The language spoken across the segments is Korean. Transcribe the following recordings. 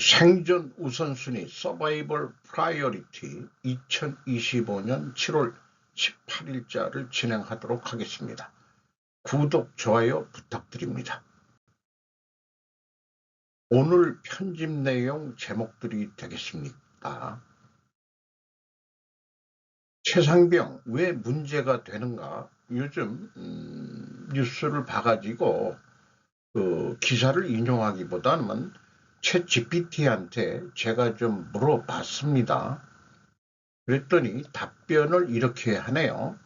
생존 우선순위 서바이벌 프라이어리티 2025년 7월 18일자를 진행하도록 하겠습니다. 구독, 좋아요 부탁드립니다. 오늘 편집 내용 제목들이 되겠습니까? 최상병 왜 문제가 되는가? 요즘 뉴스를 봐가지고 기사를 인용하기보다는 챗 GPT한테 제가 좀 물어봤습니다. 그랬더니 답변을 이렇게 하네요.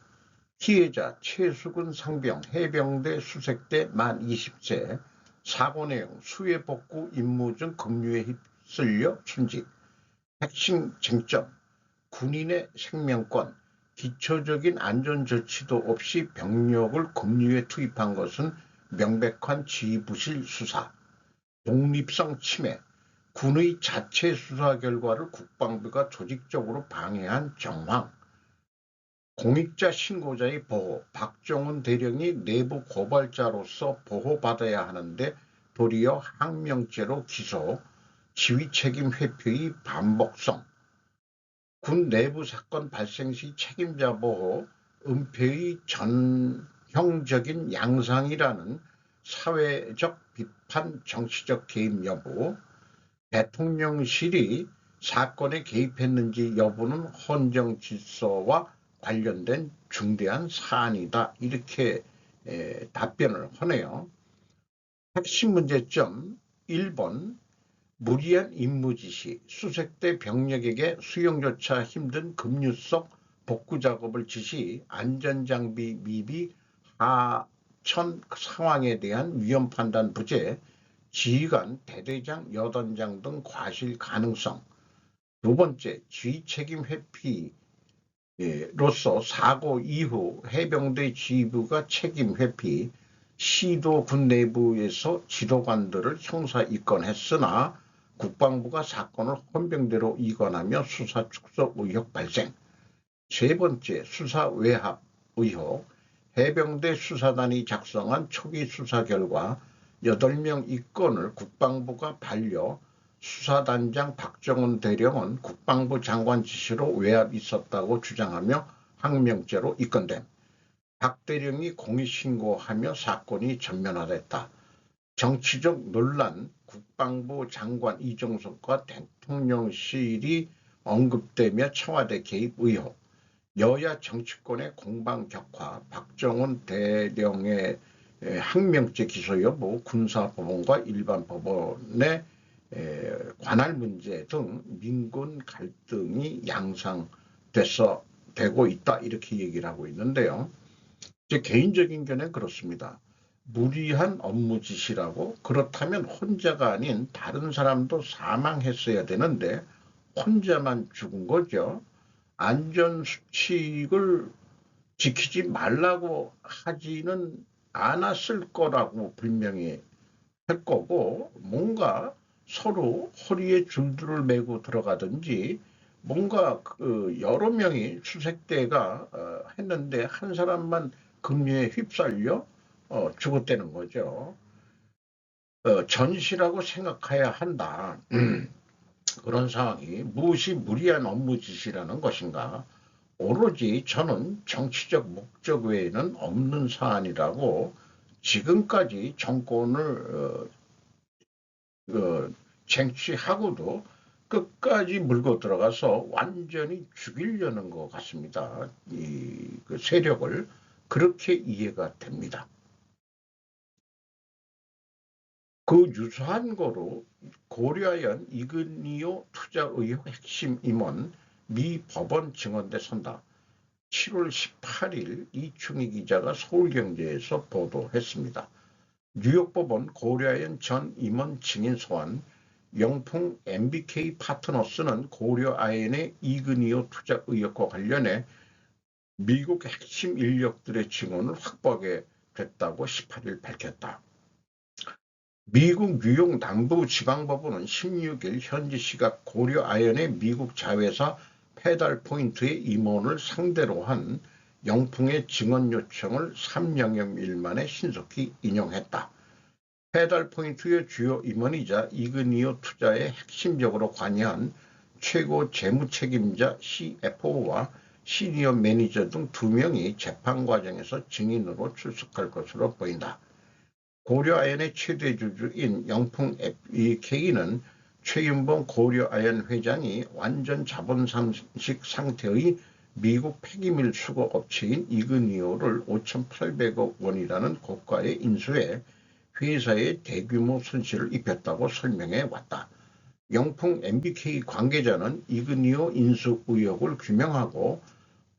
피해자 최수근 상병 해병대 수색대 만 20세 사고 내용 수해 복구 임무 중 급류에 휩쓸려 순직. 핵심 쟁점 군인의 생명권 기초적인 안전조치도 없이 병력을 급류에 투입한 것은 명백한 지휘부실 수사. 독립성 침해 군의 자체 수사 결과를 국방부가 조직적으로 방해한 정황. 공익자 신고자의 보호, 박정훈 대령이 내부 고발자로서 보호받아야 하는데 도리어 항명죄로 기소, 지휘책임 회피의 반복성, 군 내부 사건 발생 시 책임자 보호, 은폐의 전형적인 양상이라는 사회적 비판, 정치적 개입 여부, 대통령실이 사건에 개입했는지 여부는 헌정 질서와 관련된 중대한 사안이다. 이렇게 답변을 하네요. 핵심 문제점 1번 무리한 임무 지시, 수색대 병력에게 수용조차 힘든 급류 속 복구 작업을 지시, 안전장비 미비, 하천 상황에 대한 위험 판단 부재, 지휘관, 대대장, 여단장 등 과실 가능성. 두 번째, 지휘책임 회피로서 사고 이후 해병대 지휘부가 책임 회피, 시도 군 내부에서 지도관들을 형사 입건했으나 국방부가 사건을 헌병대로 이관하며 수사 축소 의혹 발생. 세 번째, 수사 외압 의혹. 해병대 수사단이 작성한 초기 수사 결과 8명 입건을 국방부가 반려, 수사단장 박정훈 대령은 국방부 장관 지시로 외압 있었다고 주장하며 항명죄로 입건됨. 박 대령이 공익신고하며 사건이 전면화됐다. 정치적 논란, 국방부 장관 이종석과 대통령실이 언급되며 청와대 개입 의혹, 여야 정치권의 공방 격화, 박정훈 대령의 항명죄 기소 여부, 군사법원과 일반법원의 관할 문제 등 민군 갈등이 되고 있다. 이렇게 얘기를 하고 있는데요. 제 개인적인 견해는 그렇습니다. 무리한 업무 지시라고 그렇다면 혼자가 아닌 다른 사람도 사망했어야 되는데 혼자만 죽은 거죠. 안전수칙을 지키지 말라고 하지는 않았을 거라고 분명히 할 거고, 뭔가 서로 허리에 줄들을 메고 들어가든지 뭔가 여러 명이 수색대가 했는데 한 사람만 급류에 휩쓸려 죽었다는 거죠. 전시라고 생각해야 한다. 그런 상황이 무엇이 무리한 업무 지시라는 것인가? 오로지 저는 정치적 목적 외에는 없는 사안이라고 지금까지 정권을 쟁취하고도 끝까지 물고 들어가서 완전히 죽이려는 것 같습니다. 그 세력을 그렇게 이해가 됩니다. 그 유사한 거로 고려하연 이근희호 투자 의혹 핵심 임원 미 법원 증언대 선다. 7월 18일 이충희 기자가 서울경제에서 보도했습니다. 뉴욕법원 고려하연 전 임원 증인 소환, 영풍 MBK 파트너스는 고려아연의 이근희호 투자 의혹과 관련해 미국 핵심 인력들의 증언을 확보하게 됐다고 18일 밝혔다. 미국 뉴욕 남부지방법원은 16일 현지 시각 고려아연의 미국 자회사 페달포인트의 임원을 상대로 한 영풍의 증언 요청을 3영여일 만에 신속히 인용했다. 페달 포인트의 주요 임원이자 이그니오 투자에 핵심적으로 관여한 최고 재무 책임자 CFO와 시니어 매니저 등 2명이 재판 과정에서 증인으로 출석할 것으로 보인다. 고려아연의 최대 주주인 영풍 FEK는 최윤봉 고려아연 회장이 완전 자본 상식 상태의 미국 폐기물 수거 업체인 이그니오를 5,800억 원이라는 고가의 인수해 회사에 대규모 손실을 입혔다고 설명해 왔다. 영풍 MBK 관계자는 이그니오 인수 의혹을 규명하고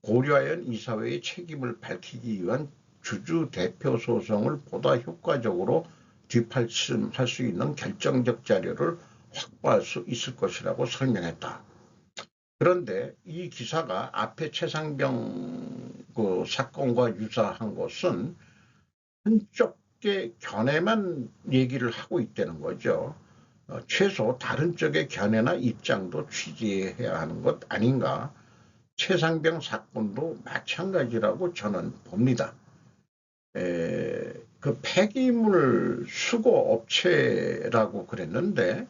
고려아연 이사회의 책임을 밝히기 위한 주주 대표 소송을 보다 효과적으로 뒷받침할 수 있는 결정적 자료를 확보할 수 있을 것이라고 설명했다. 그런데 이 기사가 앞에 최상병 그 사건과 유사한 것은 한쪽의 견해만 얘기를 하고 있다는 거죠. 최소 다른 쪽의 견해나 입장도 취재해야 하는 것 아닌가. 최상병 사건도 마찬가지라고 저는 봅니다. 그 폐기물 수거 업체라고 그랬는데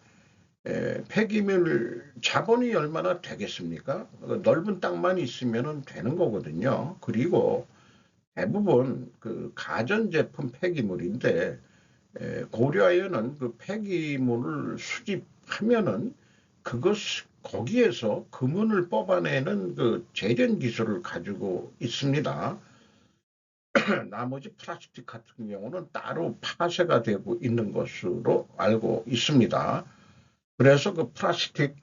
폐기물 자본이 얼마나 되겠습니까? 넓은 땅만 있으면 되는 거거든요. 그리고 대부분 그 가전제품 폐기물인데 고려아연은 그 폐기물을 수집하면은 거기에서 금은을 뽑아내는 그 제련 기술을 가지고 있습니다. 나머지 플라스틱 같은 경우는 따로 파쇄가 되고 있는 것으로 알고 있습니다. 그래서 그 플라스틱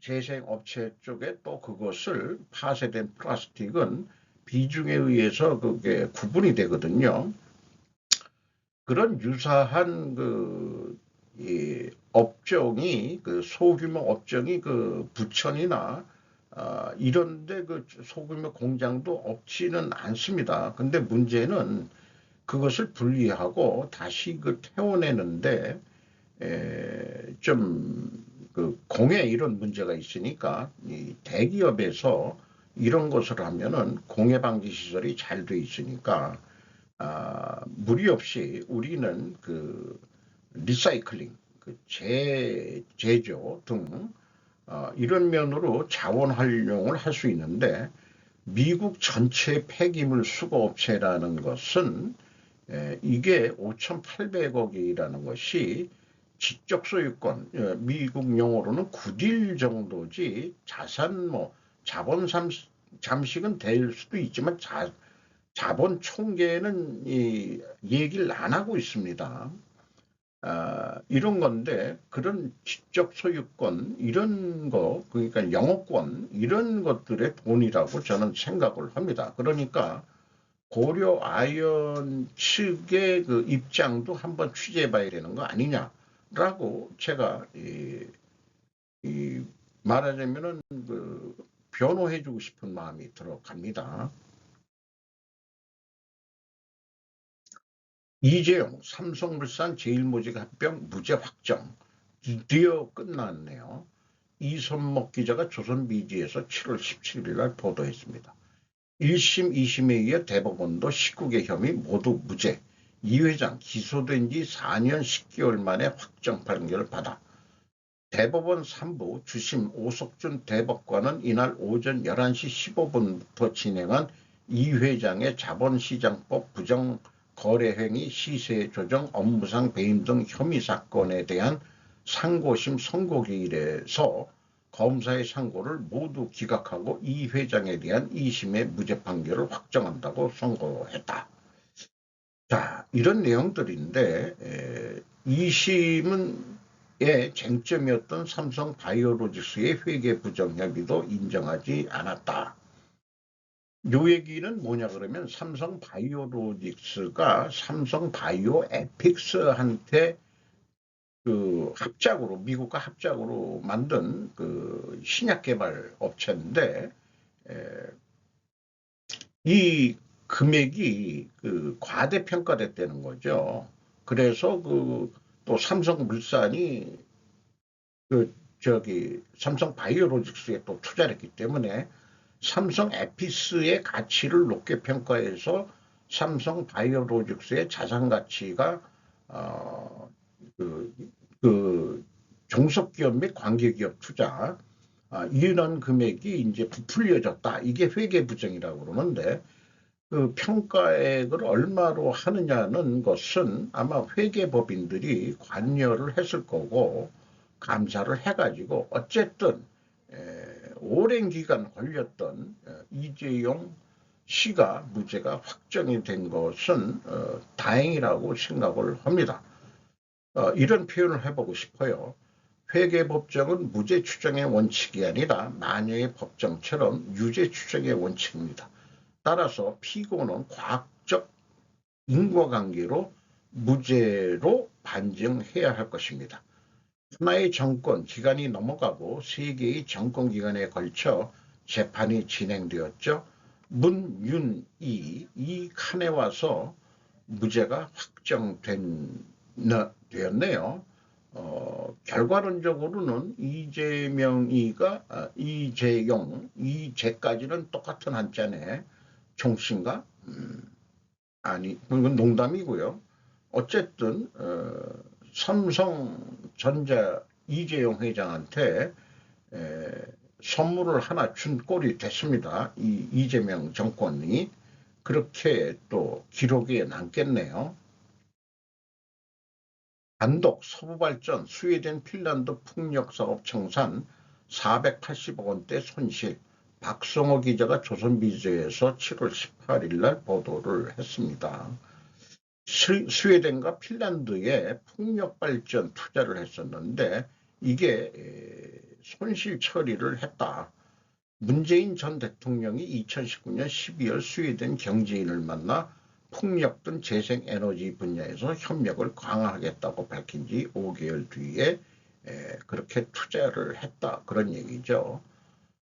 재생업체 쪽에 또 그것을 파쇄된 플라스틱은 비중에 의해서 그게 구분이 되거든요. 그런 유사한 이 업종이 그 소규모 업종이 그 부천이나 이런데 그 소규모 공장도 없지는 않습니다. 근데 문제는 그것을 분리하고 다시 그 태워내는데 좀 그 공해 이런 문제가 있으니까 이 대기업에서 이런 것을 하면은 공해 방지 시설이 잘 돼 있으니까 무리 없이 우리는 그 리사이클링, 그 재조 등 이런 면으로 자원 활용을 할 수 있는데 미국 전체 폐기물 수거업체라는 것은 이게 5,800억이라는 것이 지적 소유권, 미국 용어로는 굿윌 정도지 자본 잠식은 될 수도 있지만 자본 총계는 얘기를 안 하고 있습니다. 이런 건데 그런 지적 소유권 이런 거 그러니까 영어권 이런 것들의 돈이라고 저는 생각을 합니다. 그러니까 고려 아이언 측의 그 입장도 한번 취재해봐야 되는 거 아니냐라고 제가 말하자면은 그 변호해주고 싶은 마음이 들어갑니다. 이재용 삼성물산 제일모직 합병 무죄 확정 드디어 끝났네요. 이선목 기자가 조선비지에서 7월 17일 날 보도했습니다. 1심, 2심에 이어 대법원도 19개 혐의 모두 무죄. 이 회장 기소된 지 4년 10개월 만에 확정 판결을 받아 대법원 3부 주심 오석준 대법관은 이날 오전 11시 15분부터 진행한 이 회장의 자본시장법 부정거래행위 시세 조정 업무상 배임 등 혐의 사건에 대한 상고심 선고기일에서 검사의 상고를 모두 기각하고 이 회장에 대한 2심의 무죄 판결을 확정한다고 선고했다. 자, 이런 내용들인데 2심의 쟁점이었던 삼성 바이오로직스의 회계 부정 혐의도 인정하지 않았다. 요 얘기는 뭐냐 그러면 삼성 바이오로직스가 삼성 바이오 에픽스한테 그 합작으로 미국과 합작으로 만든 그 신약 개발 업체인데 이 금액이 그 과대평가됐다는 거죠. 그래서 그 또 삼성물산이 그 삼성 바이오로직스에 또 투자를 했기 때문에 삼성 에피스의 가치를 높게 평가해서 삼성 바이오로직스의 자산 가치가 어, 그, 그 종속기업 및 관계기업 투자 이런 금액이 이제 부풀려졌다. 이게 회계부정이라고 그러는데 그 평가액을 얼마로 하느냐는 것은 아마 회계법인들이 관여를 했을 거고 감사를 해가지고 어쨌든 오랜 기간 걸렸던 이재용 씨가 무죄가 확정이 된 것은 다행이라고 생각을 합니다. 이런 표현을 해보고 싶어요. 회계법정은 무죄 추정의 원칙이 아니라 마녀의 법정처럼 유죄 추정의 원칙입니다. 따라서 피고는 과학적 인과관계로 무죄로 판정해야 할 것입니다. 하나의 정권 기간이 넘어가고 세 개의 정권 기간에 걸쳐 재판이 진행되었죠. 문윤이 이 칸에 와서 무죄가 확정되었네요. 결과론적으로는 이재용, 이재까지는 똑같은 한자네. 총신가? 아니, 그건 농담이고요. 어쨌든 삼성전자 이재용 회장한테 선물을 하나 준 꼴이 됐습니다. 이 이재명 정권이. 그렇게 또 기록에 남겠네요. 단독 서부발전 스웨덴 핀란드 풍력사업 청산 480억 원대 손실. 박성호 기자가 조선비즈에서 7월 18일 날 보도를 했습니다. 스웨덴과 핀란드에 풍력발전 투자를 했었는데 이게 손실 처리를 했다. 문재인 전 대통령이 2019년 12월 스웨덴 경제인을 만나 풍력 등 재생에너지 분야에서 협력을 강화하겠다고 밝힌 지 5개월 뒤에 그렇게 투자를 했다. 그런 얘기죠.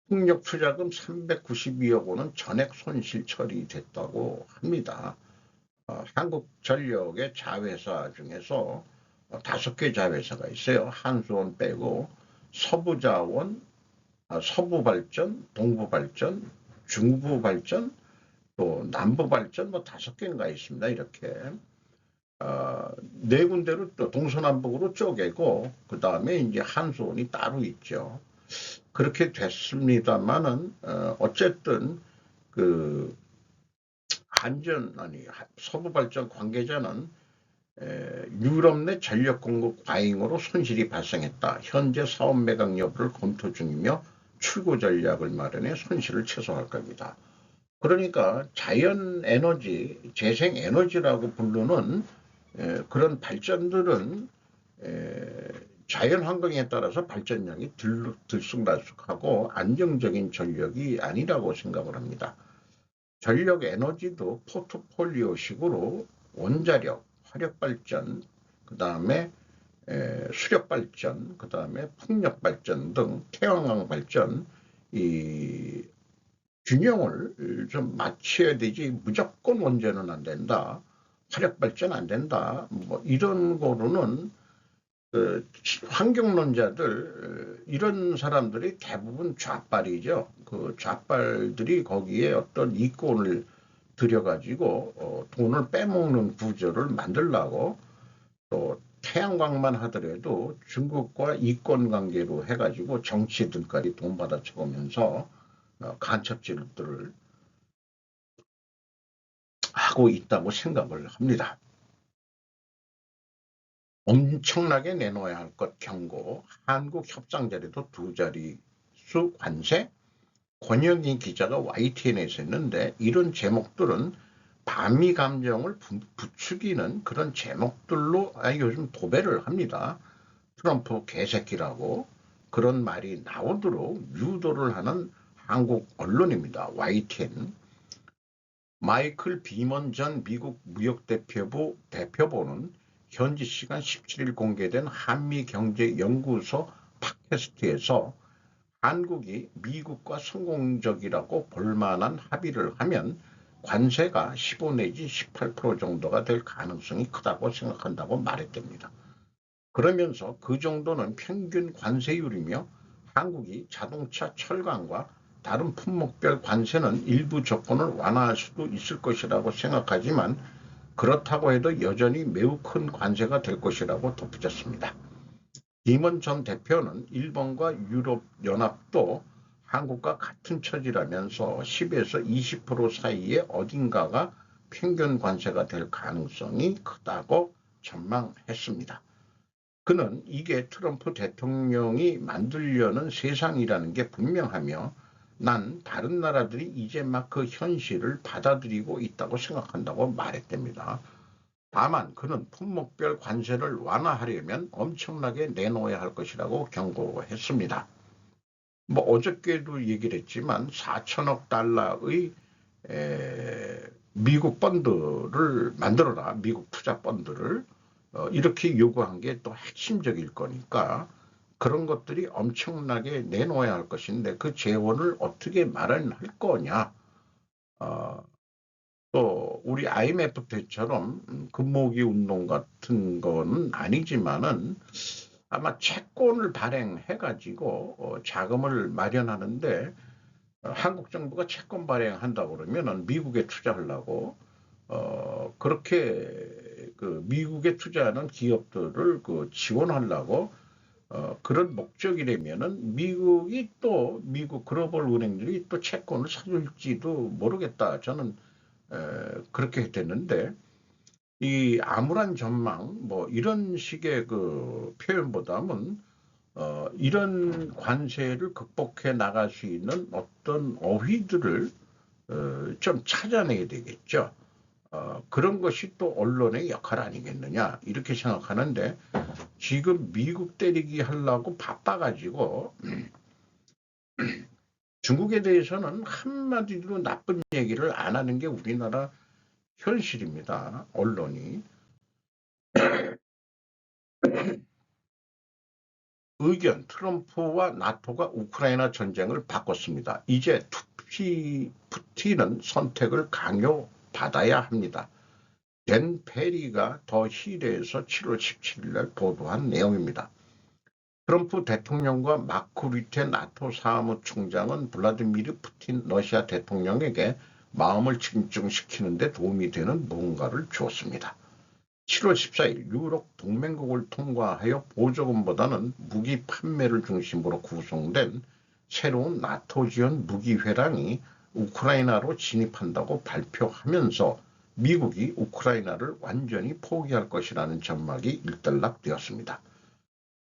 풍력 투자금 392억 원은 전액 손실 처리됐다고 합니다. 한국전력의 자회사 중에서 5개 자회사가 있어요. 한수원 빼고 서부자원, 서부발전, 동부발전, 중부발전, 또 남부발전 5개인가 있습니다. 이렇게 네 군데로 또 동서남북으로 쪼개고 그 다음에 이제 한수원이 따로 있죠. 그렇게 됐습니다만은 어쨌든 그 서부발전 관계자는 유럽 내 전력 공급 과잉으로 손실이 발생했다. 현재 사업 매각 여부를 검토 중이며 출구 전략을 마련해 손실을 최소화할 겁니다. 그러니까 자연에너지, 재생에너지라고 부르는 그런 발전들은 자연환경에 따라서 발전량이 들쑥날쑥하고 안정적인 전력이 아니라고 생각을 합니다. 전력 에너지도 포트폴리오식으로 원자력, 화력발전, 그 다음에 수력발전, 그 다음에 풍력발전 등 태양광 발전 이 균형을 좀 맞춰야 되지 무조건 원전은 안 된다. 화력발전 안 된다. 뭐 이런 거로는 환경론자들 이런 사람들이 대부분 좌빨이죠. 그 좌빨들이 거기에 어떤 이권을 들여가지고 돈을 빼먹는 구조를 만들려고 또 태양광만 하더라도 중국과 이권 관계로 해가지고 정치들까지 돈 받아쳐보면서 간첩질들을 하고 있다고 생각을 합니다. 엄청나게 내놓아야 할 것 경고, 한국 협상 자리도 2자릿수 관세, 권영희 기자가 YTN에서 했는데 이런 제목들은 반미 감정을 부추기는 그런 제목들로 요즘 도배를 합니다. 트럼프 개새끼라고 그런 말이 나오도록 유도를 하는 한국 언론입니다. YTN. 마이클 비먼 전 미국 무역대표부 대표보는 현지 시간 17일 공개된 한미경제연구소 팟캐스트에서 한국이 미국과 성공적이라고 볼만한 합의를 하면 관세가 15 내지 18% 정도가 될 가능성이 크다고 생각한다고 말했답니다. 그러면서 그 정도는 평균 관세율이며 한국이 자동차, 철강과 다른 품목별 관세는 일부 조건을 완화할 수도 있을 것이라고 생각하지만 그렇다고 해도 여전히 매우 큰 관세가 될 것이라고 덧붙였습니다. 김원 전 대표는 일본과 유럽연합도 한국과 같은 처지라면서 10에서 20% 사이에 어딘가가 평균 관세가 될 가능성이 크다고 전망했습니다. 그는 이게 트럼프 대통령이 만들려는 세상이라는 게 분명하며 난 다른 나라들이 이제 막 그 현실을 받아들이고 있다고 생각한다고 말했답니다. 다만 그는 품목별 관세를 완화하려면 엄청나게 내놓아야 할 것이라고 경고했습니다. 뭐 어저께도 얘기를 했지만 4천억 달러의 미국 펀드를 만들어라. 미국 투자 펀드를 이렇게 요구한 게 또 핵심적일 거니까 그런 것들이 엄청나게 내놓아야 할 것인데 그 재원을 어떻게 마련할 거냐. 또 우리 IMF 때처럼 금모기 운동 같은 거는 아니지만은 아마 채권을 발행해 가지고 자금을 마련하는데 한국 정부가 채권 발행한다고 그러면은 미국에 투자하려고 그렇게 그 미국에 투자하는 기업들을 그 지원하려고 그런 목적이라면은 미국이 또 미국 글로벌 은행들이 또 채권을 사줄지도 모르겠다. 저는 그렇게 됐는데 이 암울한 전망 뭐 이런 식의 그 표현보다는 이런 관세를 극복해 나갈 수 있는 어떤 어휘들을 좀 찾아내야 되겠죠. 그런 것이 또 언론의 역할 아니겠느냐 이렇게 생각하는데 지금 미국 때리기 하려고 바빠가지고 중국에 대해서는 한마디로 나쁜 얘기를 안 하는 게 우리나라 현실입니다. 언론이. 의견 트럼프와 나토가 우크라이나 전쟁을 바꿨습니다. 이제 푸틴은 선택을 강요받아야 합니다. 댄 페리가 더 힐에서 7월 17일 날 보도한 내용입니다. 트럼프 대통령과 마크 류테 나토 사무총장은 블라디미르 푸틴 러시아 대통령에게 마음을 집중시키는 데 도움이 되는 무언가를 주었습니다. 7월 14일 유럽 동맹국을 통과하여 보조금보다는 무기 판매를 중심으로 구성된 새로운 나토 지원 무기 회랑이 우크라이나로 진입한다고 발표하면서 미국이 우크라이나를 완전히 포기할 것이라는 전망이 일단락되었습니다.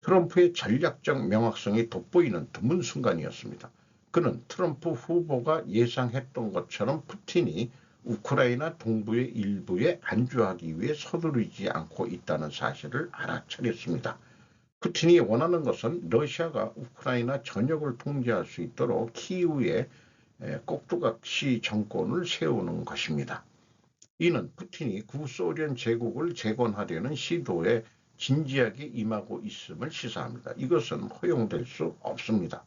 트럼프의 전략적 명확성이 돋보이는 드문 순간이었습니다. 그는 트럼프 후보가 예상했던 것처럼 푸틴이 우크라이나 동부의 일부에 안주하기 위해 서두르지 않고 있다는 사실을 알아차렸습니다. 푸틴이 원하는 것은 러시아가 우크라이나 전역을 통제할 수 있도록 키이우에 꼭두각시 정권을 세우는 것입니다. 이는 푸틴이 구소련 제국을 재건하려는 시도에 진지하게 임하고 있음을 시사합니다. 이것은 허용될 수 없습니다.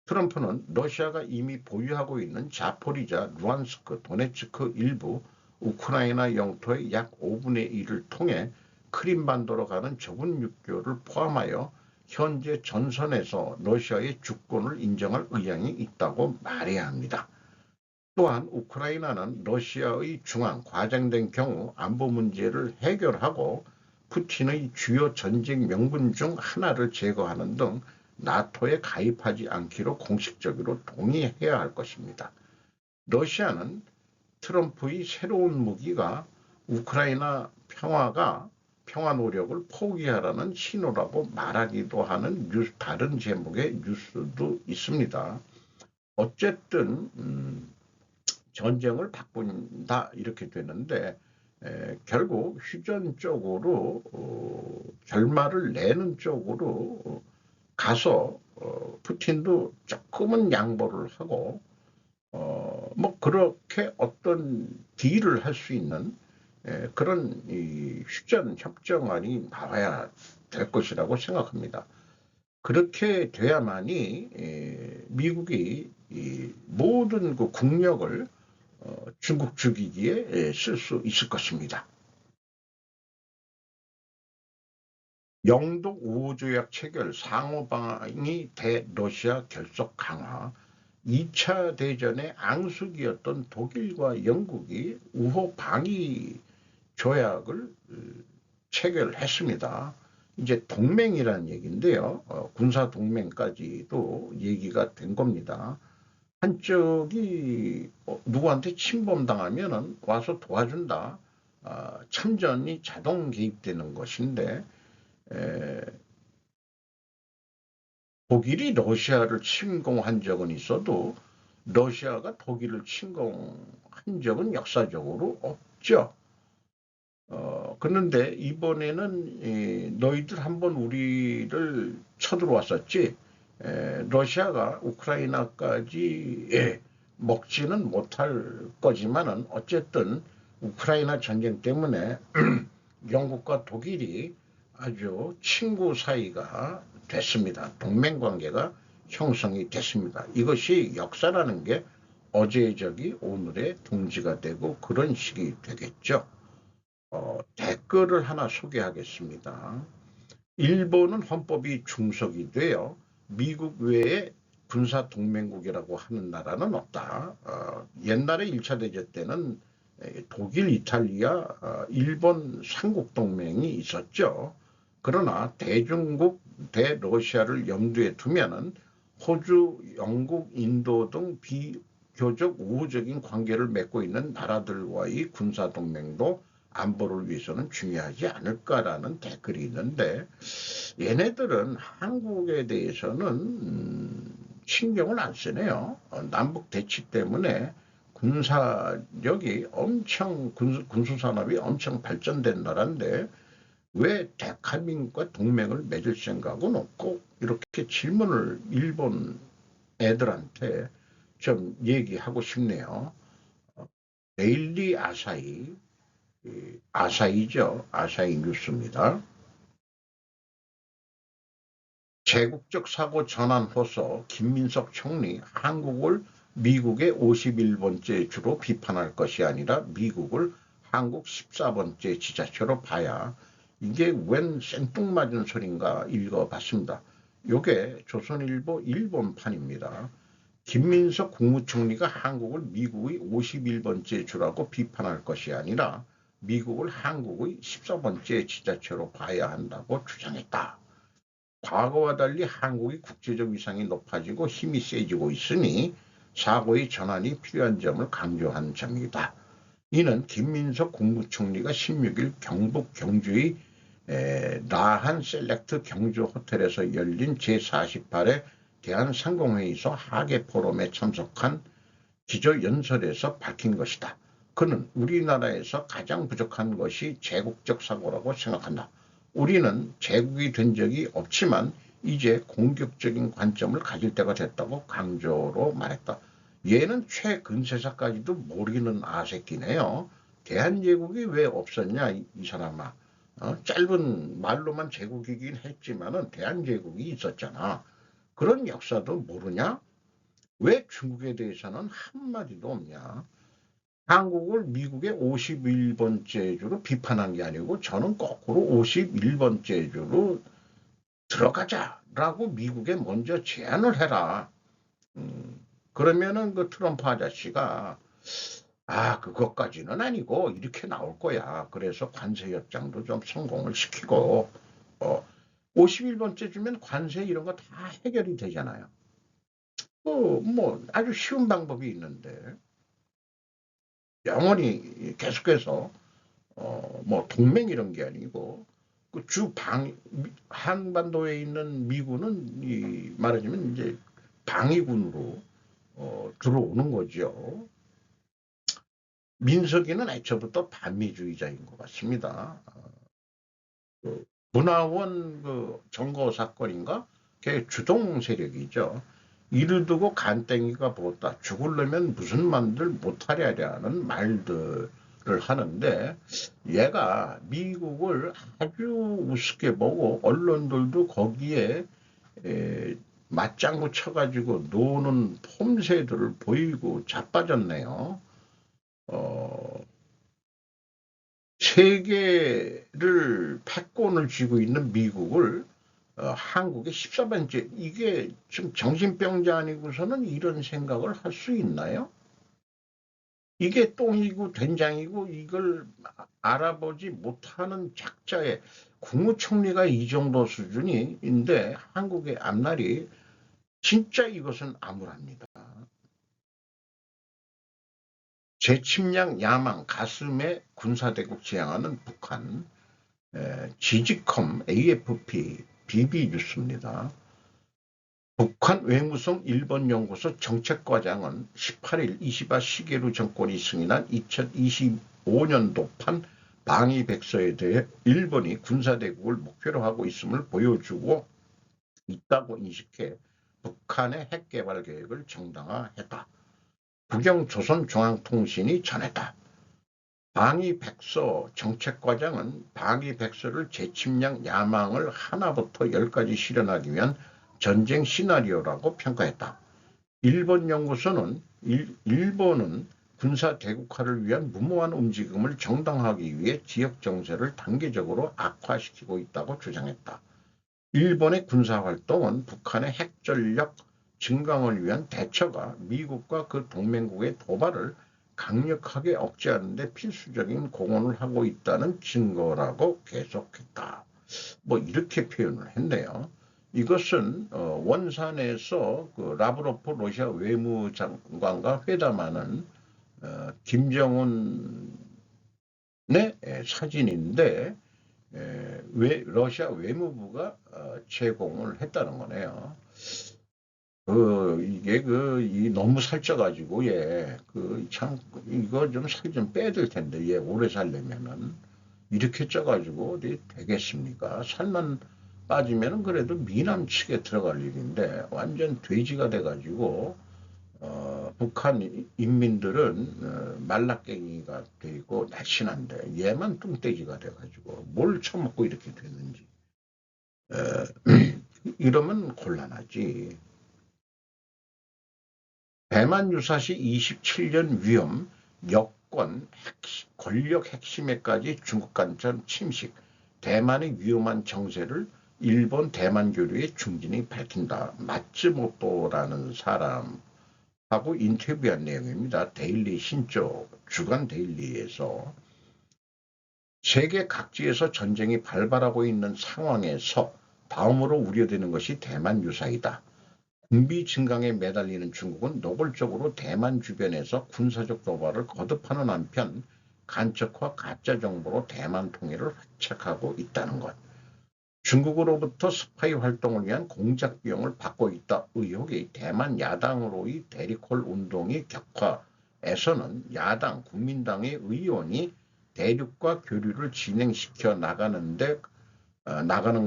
트럼프는 러시아가 이미 보유하고 있는 자포리자, 루안스크, 도네츠크 일부 우크라이나 영토의 약 5분의 1을 통해 크림반도로 가는 좁은 육교를 포함하여 현재 전선에서 러시아의 주권을 인정할 의향이 있다고 말해야 합니다. 또한 우크라이나는 러시아의 중앙 과장된 경우 안보 문제를 해결하고 푸틴의 주요 전쟁 명분 중 하나를 제거하는 등 나토에 가입하지 않기로 공식적으로 동의해야 할 것입니다. 러시아는 트럼프의 새로운 무기가 우크라이나 평화 노력을 포기하라는 신호라고 말하기도 하는 다른 제목의 뉴스도 있습니다. 어쨌든 전쟁을 바꾼다 이렇게 되는데 결국 휴전 쪽으로 결말을 내는 쪽으로 가서 푸틴도 조금은 양보를 하고 뭐 그렇게 어떤 딜을 할 수 있는 그런 이 휴전 협정안이 나와야 될 것이라고 생각합니다. 그렇게 돼야만이 미국이 모든 그 국력을 중국 죽이기에 쓸 수 있을 것입니다. 영독 우호조약 체결 상호방위 대러시아 결속 강화 2차 대전의 앙숙이었던 독일과 영국이 우호 방위 조약을 체결했습니다. 이제 동맹이라는 얘기인데요. 군사 동맹까지도 얘기가 된 겁니다. 한쪽이 누구한테 침범당하면은 와서 도와준다. 참전이 자동 개입되는 것인데 독일이 러시아를 침공한 적은 있어도 러시아가 독일을 침공한 적은 역사적으로 없죠. 그런데 이번에는 너희들 한번 우리를 쳐들어왔었지. 러시아가 우크라이나까지 먹지는 못할 거지만은 어쨌든 우크라이나 전쟁 때문에 영국과 독일이 아주 친구 사이가 됐습니다. 동맹 관계가 형성이 됐습니다. 이것이 역사라는 게 어제의 적이 오늘의 동지가 되고 그런 식이 되겠죠. 댓글을 하나 소개하겠습니다. 일본은 헌법이 중석이 되어 미국 외에 군사 동맹국이라고 하는 나라는 없다. 옛날에 1차 대전 때는 독일, 이탈리아, 일본 삼국 동맹이 있었죠. 그러나 대중국, 대러시아를 염두에 두면은 호주, 영국, 인도 등 비교적 우호적인 관계를 맺고 있는 나라들과의 군사 동맹도 안보를 위해서는 중요하지 않을까라는 댓글이 있는데 얘네들은 한국에 대해서는 신경을 안 쓰네요. 남북 대치 때문에 군사력이 엄청 군수산업이 엄청 발전된 나라인데 왜 대한민국과 동맹을 맺을 생각은 없고 이렇게 질문을 일본 애들한테 좀 얘기하고 싶네요. 데일리 아사히 아사히죠. 아사히 뉴스입니다. 제국적 사고 전환 호소 김민석 총리 한국을 미국의 51번째 주로 비판할 것이 아니라 미국을 한국 14번째 지자체로 봐야 이게 웬 생뚱맞은 소린가 읽어봤습니다. 요게 조선일보 일본판입니다. 김민석 국무총리가 한국을 미국의 51번째 주라고 비판할 것이 아니라 미국을 한국의 14번째 지자체로 봐야 한다고 주장했다. 과거와 달리 한국의 국제적 위상이 높아지고 힘이 세지고 있으니 사고의 전환이 필요한 점을 강조한 점이다. 이는 김민석 국무총리가 16일 경북 경주의 라한 셀렉트 경주 호텔에서 열린 제48회 대한상공회의소 하계 포럼에 참석한 기조연설에서 밝힌 것이다. 그는 우리나라에서 가장 부족한 것이 제국적 사고라고 생각한다. 우리는 제국이 된 적이 없지만 이제 공격적인 관점을 가질 때가 됐다고 강조로 말했다. 얘는 최근세사까지도 모르는 아새끼네요. 대한제국이 왜 없었냐 이 사람아. 짧은 말로만 제국이긴 했지만은 대한제국이 있었잖아. 그런 역사도 모르냐? 왜 중국에 대해서는 한마디도 없냐? 한국을 미국의 51번째 주로 비판한 게 아니고 저는 거꾸로 51번째 주로 들어가자라고 미국에 먼저 제안을 해라. 그러면은 그 트럼프 아저씨가 그것까지는 아니고 이렇게 나올 거야. 그래서 관세 협정도 좀 성공을 시키고 51번째 주면 관세 이런 거 다 해결이 되잖아요. 뭐 아주 쉬운 방법이 있는데 영원히 계속해서 뭐 동맹 이런 게 아니고 그 한반도에 있는 미군은 말하자면 이제 방위군으로 들어오는 거죠. 민석이는 애초부터 반미주의자인 것 같습니다. 그 문화원 그 점거 사건인가? 그게 주동 세력이죠. 이를 두고 간땡이가 보았다. 죽으려면 무슨 말들 못하랴라는 말들을 하는데 얘가 미국을 아주 우습게 보고 언론들도 거기에 맞장구 쳐가지고 노는 폼새들을 보이고 자빠졌네요. 세계를 패권을 쥐고 있는 미국을 한국의 14번째 이게 좀 정신병자 아니고서는 이런 생각을 할 수 있나요? 이게 똥이고 된장이고 이걸 알아보지 못하는 작자의 국무총리가 이 정도 수준인데 한국의 앞날이 진짜 이것은 암울합니다. 재침략 야망 가슴에 군사대국 지향하는 북한, 지지컴 AFP BB 뉴스입니다. 북한 외무성 일본연구소 정책과장은 18일 이시바 시게루 정권이 승인한 2025년도판 방위백서에 대해 일본이 군사대국을 목표로 하고 있음을 보여주고 있다고 인식해 북한의 핵개발 계획을 정당화했다. 북경조선중앙통신이 전했다. 방위백서 정책과장은 방위백서를 재침략 야망을 하나부터 10까지 실현하기 위한 전쟁 시나리오라고 평가했다. 일본 연구소는 일본은 군사 대국화를 위한 무모한 움직임을 정당화하기 위해 지역 정세를 단계적으로 악화시키고 있다고 주장했다. 일본의 군사활동은 북한의 핵전력 증강을 위한 대처가 미국과 그 동맹국의 도발을 강력하게 억제하는 데 필수적인 공헌을 하고 있다는 증거라고 계속했다. 뭐 이렇게 표현을 했네요. 이것은 원산에서 그 라브로프 러시아 외무장관과 회담하는 김정은의 사진인데 러시아 외무부가 제공을 했다는 거네요. 이게 너무 살쪄가지고 참 이거 좀 살 좀 빼야 될 텐데 오래 살려면은 이렇게 쪄가지고 어디 되겠습니까? 살만 빠지면은 그래도 미남측에 들어갈 일인데 완전 돼지가 돼가지고 북한 인민들은 말라깽이가 되고 날씬한데 얘만 뚱돼지가 돼가지고 뭘 처먹고 이렇게 됐는지 이러면 곤란하지. 대만 유사시 27년 위험, 여권, 권력 핵심에까지 중국 간첩 침식, 대만의 위험한 정세를 일본 대만 교류의 중진이 밝힌다. 마츠모토라는 사람하고 인터뷰한 내용입니다. 데일리 신조, 주간 데일리에서 세계 각지에서 전쟁이 발발하고 있는 상황에서 다음으로 우려되는 것이 대만 유사이다. 군비 증강에 매달리는 중국은 노골적으로 대만 주변에서 군사적 도발을 거듭하는 한편 간첩과 가짜 정보로 대만 통일을 획책하고 있다는 것. 중국으로부터 스파이 활동을 위한 공작 비용을 받고 있다 의혹이 대만 야당으로의 대리콜 운동이 격화에서는 야당 국민당의 의원이 대륙과 교류를 진행시켜 나가는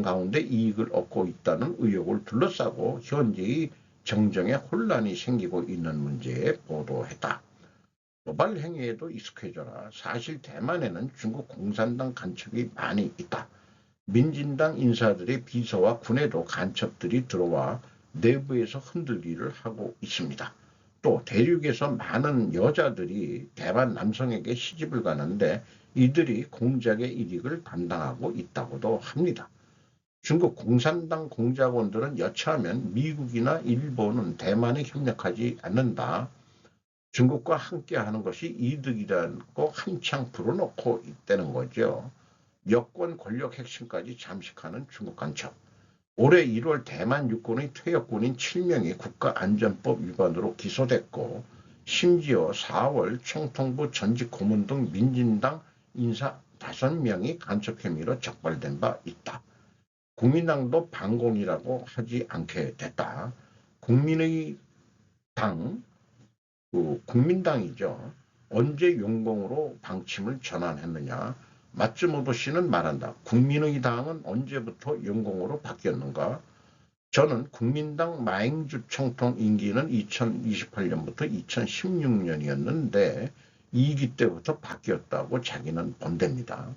가운데 이익을 얻고 있다는 의혹을 둘러싸고 현재의 정정에 혼란이 생기고 있는 문제에 보도했다. 도발 행위에도 익숙해져라. 사실 대만에는 중국 공산당 간첩이 많이 있다. 민진당 인사들의 비서와 군에도 간첩들이 들어와 내부에서 흔들기를 하고 있습니다. 또 대륙에서 많은 여자들이 대만 남성에게 시집을 가는데 이들이 공작의 이익을 담당하고 있다고도 합니다. 중국 공산당 공작원들은 여차하면 미국이나 일본은 대만에 협력하지 않는다. 중국과 함께하는 것이 이득이라고 한창 불어넣고 있다는 거죠. 여권 권력 핵심까지 잠식하는 중국 간첩. 올해 1월 대만 육군의 퇴역군인 7명이 국가안전법 위반으로 기소됐고 심지어 4월 총통부 전직 고문 등 민진당 인사 5명이 간첩 혐의로 적발된 바 있다. 국민당도 반공이라고 하지 않게 됐다. 국민의 당, 국민당이죠. 언제 용공으로 방침을 전환했느냐. 마츠모토 씨는 말한다. 국민의 당은 언제부터 용공으로 바뀌었는가? 저는 국민당 마행주 총통 임기는 2028년부터 2016년이었는데 2기 때부터 바뀌었다고 자기는 본답니다.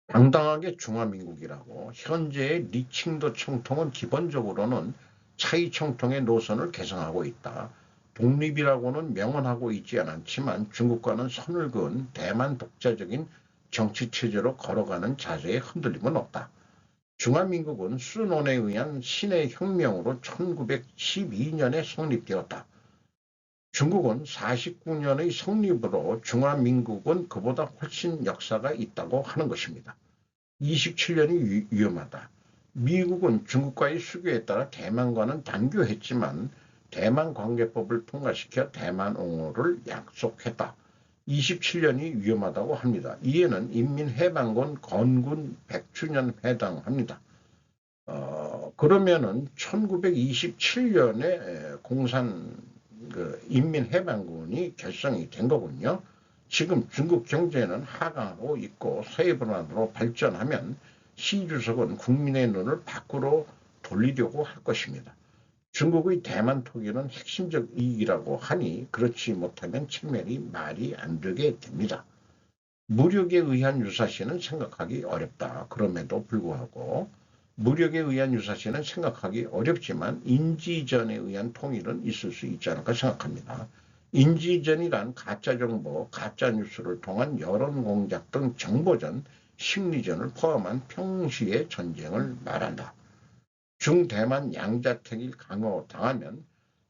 당당하게 중화민국이라고 현재의 리칭도 총통은 기본적으로는 차이 총통의 노선을 개성하고 있다. 독립이라고는 명언하고 있지 않지만 중국과는 선을 그은 대만 독자적인 정치체제로 걸어가는 자세에 흔들림은 없다. 중화민국은 순원에 의한 신의 혁명으로 1912년에 성립되었다. 중국은 49년의 성립으로 중화민국은 그보다 훨씬 역사가 있다고 하는 것입니다. 27년이 위험하다. 미국은 중국과의 수교에 따라 대만과는 단교했지만 대만관계법을 통과시켜 대만옹호를 약속했다. 27년이 위험하다고 합니다. 이에는 인민해방군 건군 100주년 해당합니다. 그러면은 1927년에 공산 인민해방군이 결성이 된 거군요. 지금 중국 경제는 하강하고 있고 서해분화로 발전하면 시 주석은 국민의 눈을 밖으로 돌리려고 할 것입니다. 중국의 대만 토기는 핵심적 이익이라고 하니 그렇지 못하면 체면이 말이 안 되게 됩니다. 무력에 의한 유사시는 생각하기 어렵다. 그럼에도 불구하고 무력에 의한 유사시는 생각하기 어렵지만 인지전에 의한 통일은 있을 수 있지 않을까 생각합니다. 인지전이란 가짜정보, 가짜뉴스를 통한 여론공작 등 정보전, 심리전을 포함한 평시의 전쟁을 말한다. 중대만 양자택일 강요당하면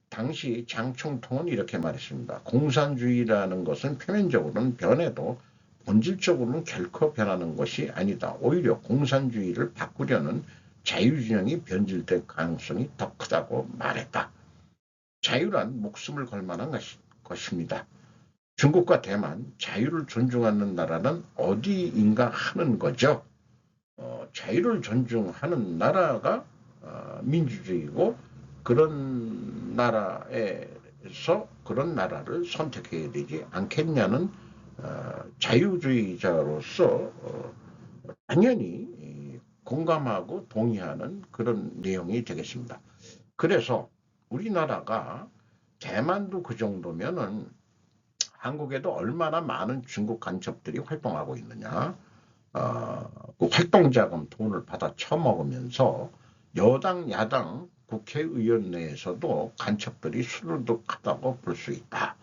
당시 장총통은 이렇게 말했습니다. 공산주의라는 것은 표면적으로는 변해도 본질적으로는 결코 변하는 것이 아니다. 오히려 공산주의를 바꾸려는 자유진영이 변질될 가능성이 더 크다고 말했다. 자유란 목숨을 걸 만한 것입니다. 중국과 대만, 자유를 존중하는 나라는 어디인가 하는 거죠. 자유를 존중하는 나라가 민주주의고 그런 나라에서 그런 나라를 선택해야 되지 않겠냐는 자유주의자로서 당연히 공감하고 동의하는 그런 내용이 되겠습니다. 그래서 우리나라가 대만도 그 정도면은 한국에도 얼마나 많은 중국 간첩들이 활동하고 있느냐. 그 활동자금 돈을 받아 처먹으면서 여당, 야당 국회의원 내에서도 간첩들이 수두룩하다고 볼 수 있다.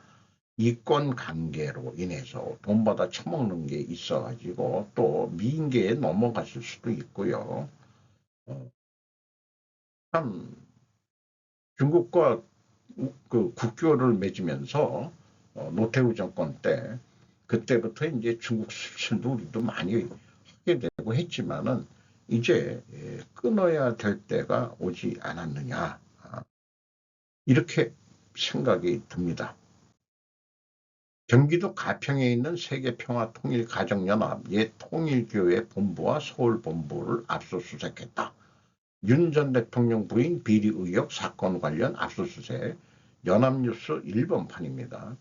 이권 관계로 인해서 돈 받아 처먹는 게 있어가지고 또 미인계에 넘어갔을 수도 있고요. 참 중국과 그 국교를 맺으면서 노태우 정권 때 그때부터 이제 중국 수출도 우리도 많이 하게 되고 했지만은 이제 끊어야 될 때가 오지 않았느냐 이렇게 생각이 듭니다. 경기도 가평에 있는 세계평화통일가정연합 옛 통일교회 본부와 서울본부를 압수수색했다. 윤 전 대통령 부인 비리 의혹 사건 관련 압수수색 연합뉴스 1번판입니다.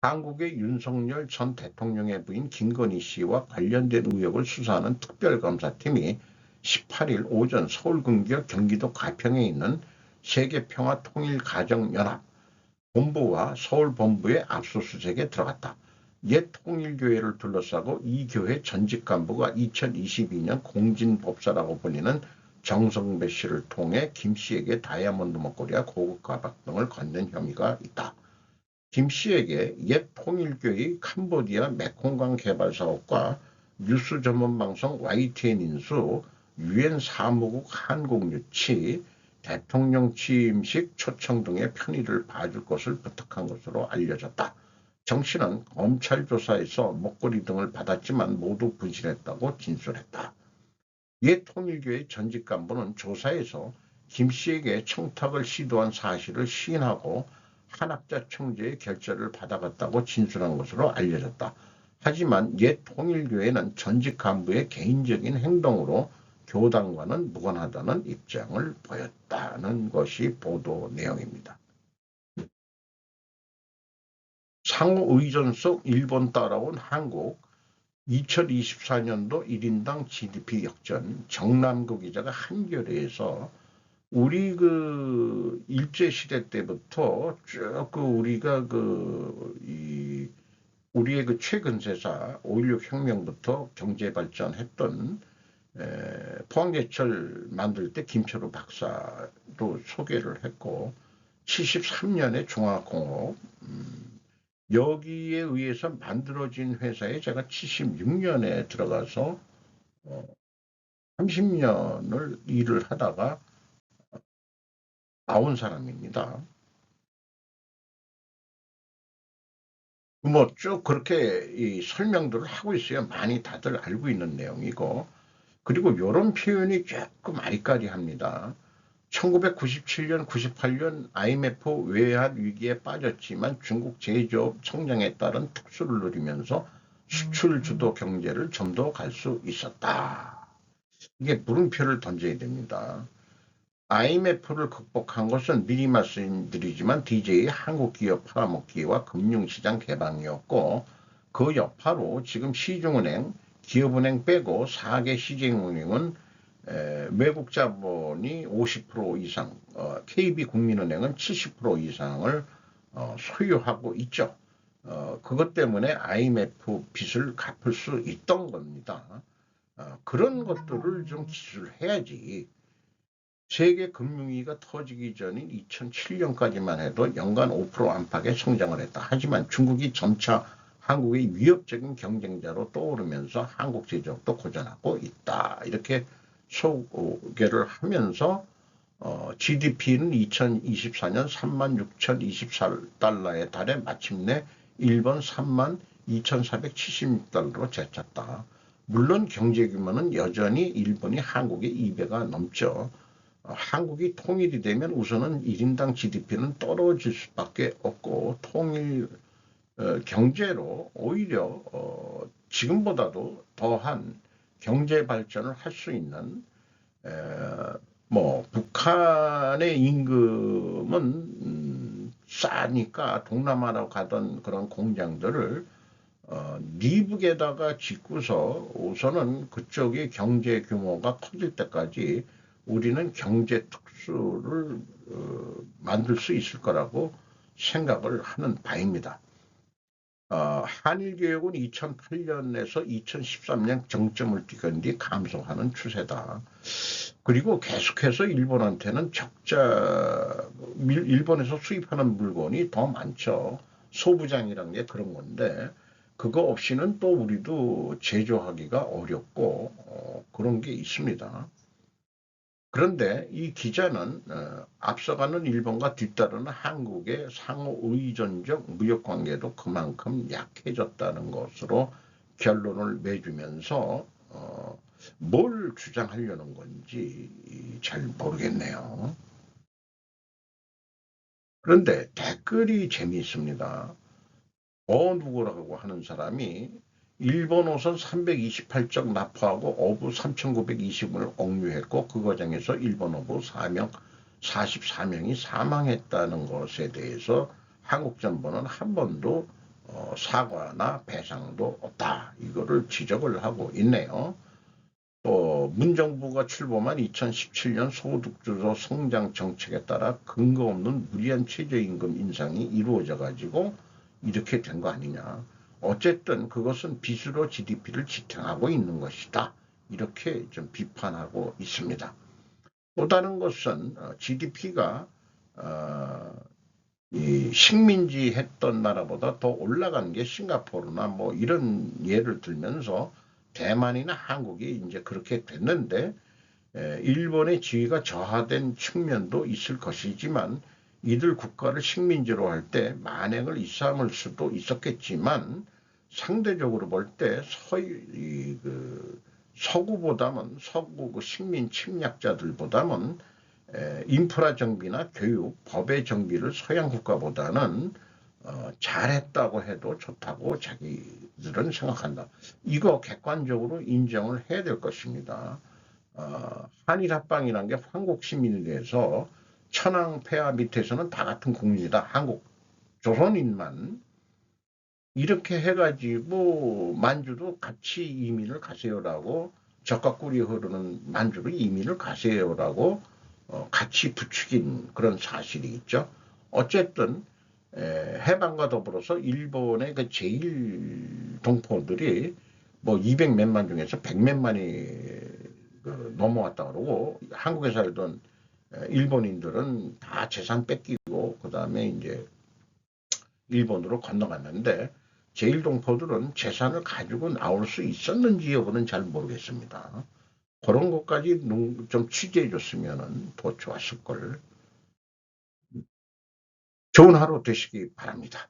한국의 윤석열 전 대통령의 부인 김건희 씨와 관련된 의혹을 수사하는 특별검사팀이 18일 오전 서울근교 경기도 가평에 있는 세계평화통일가정연합 본부와 서울본부의 압수수색에 들어갔다. 옛 통일교회를 둘러싸고 이 교회 전직 간부가 2022년 공진법사라고 불리는 정성배 씨를 통해 김 씨에게 다이아몬드 목걸이와 고급 가방 등을 건넨 혐의가 있다. 김 씨에게 옛 통일교의 캄보디아 메콩강 개발 사업과 뉴스 전문 방송 YTN 인수, 유엔 사무국 한국유치, 대통령 취임식 초청 등의 편의를 봐줄 것을 부탁한 것으로 알려졌다. 정 씨는 검찰 조사에서 목걸이 등을 받았지만 모두 분실했다고 진술했다. 옛 통일교의 전직 간부는 조사에서 김 씨에게 청탁을 시도한 사실을 시인하고 한학자 청재의 결재를 받아갔다고 진술한 것으로 알려졌다. 하지만 옛 통일교회는 전직 간부의 개인적인 행동으로 교단과는 무관하다는 입장을 보였다는 것이 보도 내용입니다. 상호 의존 속 일본 따라온 한국 2024년도 1인당 GDP 역전 정남구 기자가 한겨레에서 우리 그 일제시대 때부터 쭉 그 우리가 우리의 그 최근세사 5.16 혁명부터 경제 발전했던 포항제철 만들 때 김철우 박사도 소개를 했고 73년에 중화공업 여기에 의해서 만들어진 회사에 제가 76년에 들어가서 30년을 일을 하다가 나온 사람입니다. 뭐 쭉 그렇게 이 설명들을 하고 있어요. 많이 다들 알고 있는 내용이고. 그리고 요런 표현이 조금 아리까리합니다. 1997년, 98년 IMF 외환 위기에 빠졌지만 중국 제조업 성장에 따른 특수를 누리면서 수출 주도 경제를 좀 더 갈 수 있었다. 이게 물음표를 던져야 됩니다. IMF를 극복한 것은 미리 말씀드리지만 DJ의 한국 기업 팔아먹기와 금융시장 개방이었고, 그 여파로 지금 시중은행, 기업은행 빼고 4개 시중은행은 외국 자본이 50% 이상, KB국민은행은 70% 이상을 소유하고 있죠. 그것 때문에 IMF 빚을 갚을 수 있던 겁니다. 그런 것들을 좀 기술해야지. 세계 금융위기가 터지기 전인 2007년까지만 해도 연간 5% 안팎의 성장을 했다. 하지만 중국이 점차 한국의 위협적인 경쟁자로 떠오르면서 한국 제조업도 고전하고 있다. 이렇게 소개를 하면서 GDP는 2024년 36,024달러에 달해 마침내 일본 32,476달러로 제쳤다. 물론 경제 규모는 여전히 일본이 한국의 2배가 넘죠. 한국이 통일이 되면 우선은 1인당 GDP는 떨어질 수밖에 없고, 통일 경제로 오히려 지금보다도 더한 경제 발전을 할 수 있는, 뭐 북한의 임금은 싸니까 동남아로 가던 그런 공장들을 미국에다가 짓고서 우선은 그쪽의 경제 규모가 커질 때까지 우리는 경제 특수를 만들 수 있을 거라고 생각을 하는 바입니다. 한일 교역은 2008년에서 2013년 정점을 찍은 뒤 감소하는 추세다. 그리고 계속해서 일본한테는 일본에서 수입하는 물건이 더 많죠. 소부장이란 게 그런 건데, 그거 없이는 또 우리도 제조하기가 어렵고 그런 게 있습니다. 그런데 이 기자는 앞서가는 일본과 뒤따르는 한국의 상호 의존적 무역 관계도 그만큼 약해졌다는 것으로 결론을 내주면서 뭘 주장하려는 건지 잘 모르겠네요. 그런데 댓글이 재미있습니다. 누구라고 하는 사람이 일본 호선 328적 납포하고 어부 3,920을 억류했고, 그 과정에서 일본 어부 44명이 사망했다는 것에 대해서 한국 정부는 한 번도 사과나 배상도 없다. 이거를 지적을 하고 있네요. 또 문정부가 출범한 2017년 소득주도 성장 정책에 따라 근거 없는 무리한 최저임금 인상이 이루어져 가지고 이렇게 된 거 아니냐. 어쨌든 그것은 빚으로 GDP를 지탱하고 있는 것이다. 이렇게 좀 비판하고 있습니다. 또 다른 것은 GDP가 이 식민지 했던 나라보다 더 올라간 게 싱가포르나 뭐 이런 예를 들면서 대만이나 한국이 이제 그렇게 됐는데, 일본의 지위가 저하된 측면도 있을 것이지만, 이들 국가를 식민지로 할 때 만행을 일삼을 수도 있었겠지만, 상대적으로 볼 때 서구보다는 서구 그 식민 침략자들보다는 인프라 정비나 교육, 법의 정비를 서양 국가보다는 잘했다고 해도 좋다고 자기들은 생각한다. 이거 객관적으로 인정을 해야 될 것입니다. 한일 합방이라는 게 한국 시민에 대해서 천황 폐하 밑에서는 다 같은 국민이다. 한국 조선인만 이렇게 해가지고 만주도 같이 이민을 가세요라고, 적과 꿀이 흐르는 만주로 이민을 가세요라고 같이 부추긴 그런 사실이 있죠. 어쨌든 해방과 더불어서 일본의 그 제일 동포들이 뭐 200 몇만 중에서 100 몇만이 넘어왔다 그러고, 한국에 살던 일본인들은 다 재산 뺏기고 그 다음에 이제 일본으로 건너갔는데, 제일동포들은 재산을 가지고 나올 수 있었는지 여부는 잘 모르겠습니다. 그런 것까지 좀 취재해 줬으면 더 좋았을 걸. 좋은 하루 되시기 바랍니다.